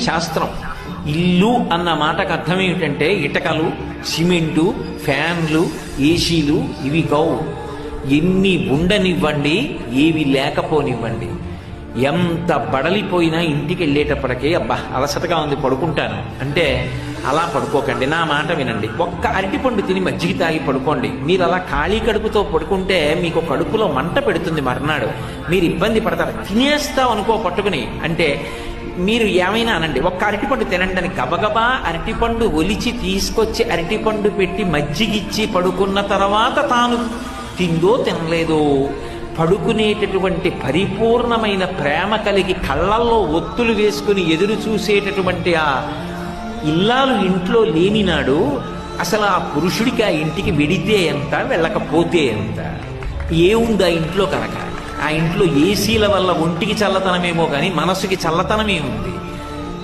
శాస్త్రం. ఇల్లు అన్న మాటకు అర్థం ఏమిటంటే ఇటకలు, సిమెంటు, ఫ్యాన్లు, ఏసీలు ఇవి కావు. ఎన్ని ఉండనివ్వండి, ఏవి లేకపోనివ్వండి, ఎంత బడలిపోయినా ఇంటికి వెళ్ళేటప్పటికీ అబ్బా అలసటగా ఉంది పడుకుంటాను అంటే అలా పడుకోకండి. నా మాట వినండి. ఒక్క అరటిపండు తిని మజ్జిగ తాగి పడుకోండి. మీరు అలా ఖాళీ కడుపుతో పడుకుంటే మీకు కడుపులో మంట పెడుతుంది. మర్నాడు మీరు ఇబ్బంది పడతారు. తినేస్తాం అనుకో పట్టుకుని అంటే మీరు ఏమైనా అనండి, ఒక్క అరటిపండు తినండి అని గబగబా అరటిపండు ఒలిచి తీసుకొచ్చి అరటిపండు పెట్టి మజ్జిగిచ్చి పడుకున్న తర్వాత తాను తిందో తినలేదో పడుకునేటటువంటి పరిపూర్ణమైన ప్రేమ కలిగి కళ్ళల్లో ఒత్తులు వేసుకుని ఎదురు చూసేటటువంటి ఆ ఇల్లాలు ఇంట్లో లేనినాడు అసలు ఆ పురుషుడికి ఆ ఇంటికి వెడితే ఎంత, వెళ్ళకపోతే ఎంత, ఏముంది ఆ ఇంట్లో కనుక. ఆ ఇంట్లో ఏసీల వల్ల ఒంటికి చల్లతనమేమో కానీ మనసుకి చల్లతనమే ఉంది.